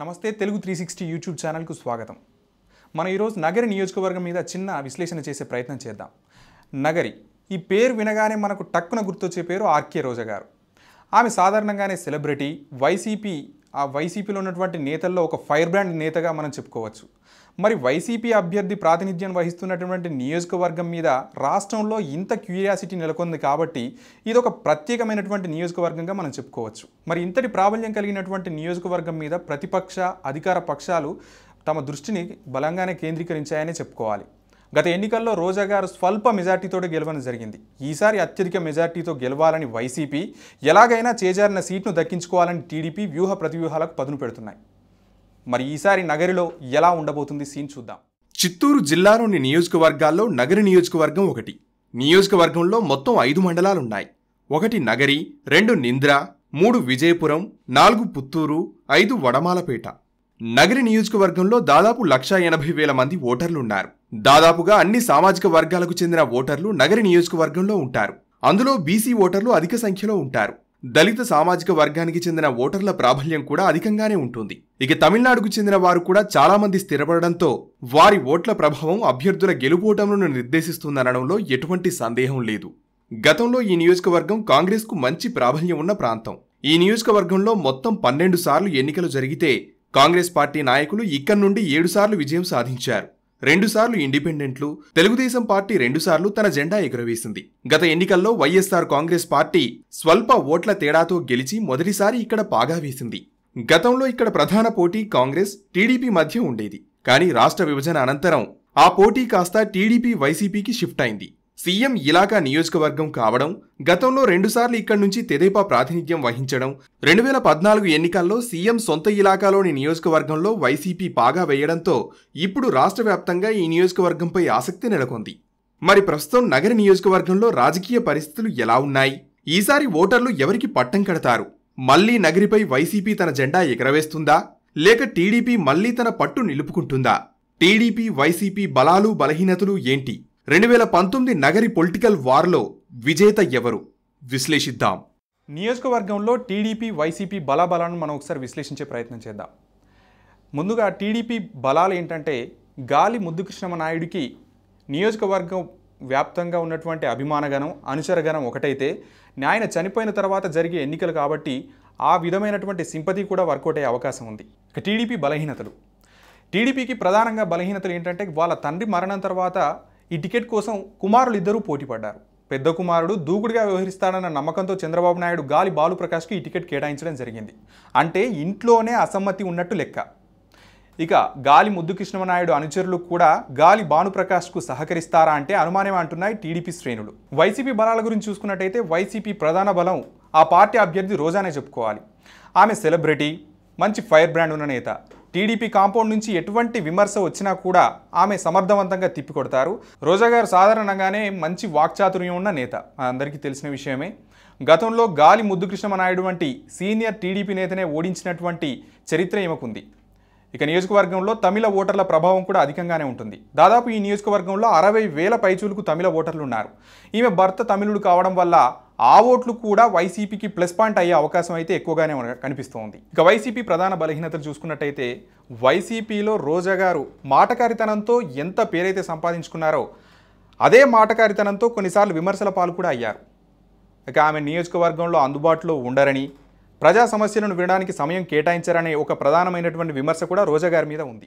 నమస్తే తెలుగు 360 యూట్యూబ్ ఛానల్కు స్వాగతం. మనం ఈరోజు నగరి నియోజకవర్గం మీద చిన్న విశ్లేషణ చేసే ప్రయత్నం చేద్దాం. నగరి ఈ పేరు వినగానే మనకు టక్కున గుర్తొచ్చే పేరు ఆర్కే రోజా గారు. ఆమె సాధారణంగానే సెలబ్రిటీ, వైసీపీలో ఉన్నటువంటి నేతల్లో ఒక ఫైర్ బ్రాండ్ నేతగా మనం చెప్పుకోవచ్చు. మరి వైసీపీ అభ్యర్థి ప్రాతినిధ్యం వహిస్తున్నటువంటి నియోజకవర్గం మీద రాష్ట్రంలో ఇంత క్యూరియాసిటీ నెలకొంది కాబట్టి ఇది ఒక ప్రత్యేకమైనటువంటి నియోజకవర్గంగా మనం చెప్పుకోవచ్చు. మరి ఇంతటి ప్రాబల్యం కలిగినటువంటి నియోజకవర్గం మీద ప్రతిపక్ష అధికార పక్షాలు తమ దృష్టిని బలంగానే కేంద్రీకరించాయనే చెప్పుకోవాలి. గత ఎన్నికల్లో రోజా గారు స్వల్ప మెజార్టీతో గెలవడం జరిగింది. ఈసారి అత్యధిక మెజార్టీతో గెలవాలని వైసీపీ, ఎలాగైనా చేజారిన సీట్ను దక్కించుకోవాలని టీడీపీ వ్యూహ ప్రతివ్యూహాలకు పదును పెడుతున్నాయి. మరి ఈసారి నగరిలో ఎలా ఉండబోతుంది సీన్ చూద్దాం. చిత్తూరు జిల్లాలోని నియోజకవర్గాల్లో నగరి నియోజకవర్గం ఒకటి. నియోజకవర్గంలో మొత్తం 5 మండలాలున్నాయి. 1 నగరి, 2 నింద్ర, 3 విజయపురం, 4 పుత్తూరు, 5 వడమాలపేట. నగరి నియోజకవర్గంలో దాదాపు 1,80,000 మంది ఓటర్లున్నారు. దాదాపుగా అన్ని సామాజిక వర్గాలకు చెందిన ఓటర్లు నగరి నియోజకవర్గంలో ఉంటారు. అందులో బీసీ ఓటర్లు అధిక సంఖ్యలో ఉంటారు. దళిత సామాజిక వర్గానికి చెందిన ఓటర్ల ప్రాబల్యం కూడా అధికంగానే ఉంటుంది. ఇక తమిళనాడుకు చెందిన వారు కూడా చాలా మంది స్థిరపడడంతో వారి ఓట్ల ప్రభావం అభ్యర్థుల గెలుపోటములను నిర్దేశిస్తుందనడంలో ఎటువంటి సందేహం లేదు. గతంలో ఈ నియోజకవర్గం కాంగ్రెస్కు మంచి ప్రాబల్యం ఉన్న ప్రాంతం. ఈ నియోజకవర్గంలో మొత్తం 12 సార్లు ఎన్నికలు జరిగితే కాంగ్రెస్ పార్టీ నాయకులు ఇక్కడి నుండి 7 సార్లు విజయం సాధించారు. 2 సార్లు ఇండిపెండెంట్లు, తెలుగుదేశం పార్టీ 2 సార్లు తన జెండా ఎగురవేసింది. గత ఎన్నికల్లో వైఎస్ఆర్ కాంగ్రెస్ పార్టీ స్వల్ప ఓట్ల తేడాతో గెలిచి మొదటిసారి ఇక్కడ పాగా వేసింది. గతంలో ఇక్కడ ప్రధాన పోటీ కాంగ్రెస్, టీడీపీ మధ్య ఉండేది. కానీ రాష్ట్ర విభజన అనంతరం ఆ పోటీ కాస్త టీడీపీ వైసీపీకి షిఫ్ట్ అయింది. సీఎం ఇలాకా నియోజకవర్గం కావడం, గతంలో 2 సార్లు ఇక్కడి నుంచి తెదేపా ప్రాతినిధ్యం వహించడం, 2014 ఎన్నికల్లో సీఎం సొంత ఇలాకాలోని నియోజకవర్గంలో వైసీపీ పాగా వేయడంతో ఇప్పుడు రాష్ట్ర వ్యాప్తంగా ఈ నియోజకవర్గంపై ఆసక్తి నెలకొంది. మరి ప్రస్తుతం నగరి నియోజకవర్గంలో రాజకీయ పరిస్థితులు ఎలా ఉన్నాయి? ఈసారి ఓటర్లు ఎవరికి పట్టం కడతారు? మళ్లీ నగరిపై వైసీపీ తన జెండా ఎగరవేస్తుందా, లేక టీడీపీ మళ్లీ తన పట్టు నిలుపుకుంటుందా? టీడీపీ వైసీపీ బలాలు బలహీనతలు ఏంటి? 2019 నగరి పొలిటికల్ వార్లో విజేత ఎవరు? విశ్లేషిద్దాం. నియోజకవర్గంలో టీడీపీ వైసీపీ బలాబలాలను మనం ఒకసారి విశ్లేషించే ప్రయత్నం చేద్దాం. ముందుగా టీడీపీ బలాలు ఏంటంటే, గాలి ముద్దుకృష్ణమనాయుడికి నియోజకవర్గం వ్యాప్తంగా ఉన్నటువంటి అభిమానగణం, అనుచరగణం ఒకటైతే, ఆయన చనిపోయిన తర్వాత జరిగే ఎన్నికలు కాబట్టి ఆ విధమైనటువంటి సింపతి కూడా వర్కౌట్ అయ్యే అవకాశం ఉంది. ఇక టీడీపీ బలహీనతలు, టీడీపీకి ప్రధానంగా బలహీనతలు ఏంటంటే, వాళ్ళ తండ్రి మరణం తర్వాత ఈ టికెట్ కోసం కుమారులు ఇద్దరూ పోటీ పడ్డారు. పెద్ద కుమారుడు దూకుడుగా వ్యవహరిస్తాడన్న నమ్మకంతో చంద్రబాబు నాయుడు గాలి బాలుప్రకాష్కి ఈ టికెట్ కేటాయించడం జరిగింది. అంటే ఇంట్లోనే అసమ్మతి ఉన్నట్టు లెక్క. ఇక గాలి ముద్దుకృష్ణమనాయుడు అనుచరులు కూడా గాలి భానుప్రకాష్కు సహకరిస్తారా అంటే అనుమానమే అంటున్నాయి టీడీపీ శ్రేణులు. వైసీపీ బలాల గురించి చూసుకున్నట్టయితే వైసీపీ ప్రధాన బలం ఆ పార్టీ అభ్యర్థి రోజానే చెప్పుకోవాలి. ఆమె సెలబ్రిటీ, మంచి ఫైర్ బ్రాండ్ ఉన్న నేత. టీడీపీ కాంపౌండ్ నుంచి ఎటువంటి విమర్శ వచ్చినా కూడా ఆమె సమర్థవంతంగా తిప్పికొడతారు. రోజా గారు సాధారణంగానే మంచి వాక్చాతుర్యం ఉన్న నేత, అందరికీ తెలిసిన విషయమే. గతంలో గాలి ముద్దుకృష్ణమనాయుడు వంటి సీనియర్ టీడీపీ నేతనే ఓడించినటువంటి చరిత్ర ఈమెకుంది. ఇక నియోజకవర్గంలో తమిళ ఓటర్ల ప్రభావం కూడా అధికంగానే ఉంటుంది. దాదాపు ఈ నియోజకవర్గంలో 60,000 పైచూలకు తమిళ ఓటర్లు ఉన్నారు. ఈమె భర్త తమిళుడు కావడం వల్ల ఆ ఓట్లు కూడా వైసీపీకి ప్లస్ పాయింట్ అయ్యే అవకాశం అయితే ఎక్కువగానే కనిపిస్తోంది. ఇక వైసీపీ ప్రధాన బలహీనతలు చూసుకున్నట్టయితే, వైసీపీలో రోజా గారు మాటకారితనంతో ఎంత పేరైతే సంపాదించుకున్నారో అదే మాటకారితనంతో కొన్నిసార్లు విమర్శల పాలు కూడా అయ్యారు. ఇక ఆమె నియోజకవర్గంలో అందుబాటులో ఉండరని, ప్రజా సమస్యలను వినడానికి సమయం కేటాయించారనే ఒక ప్రధానమైనటువంటి విమర్శ కూడా రోజా గారి మీద ఉంది.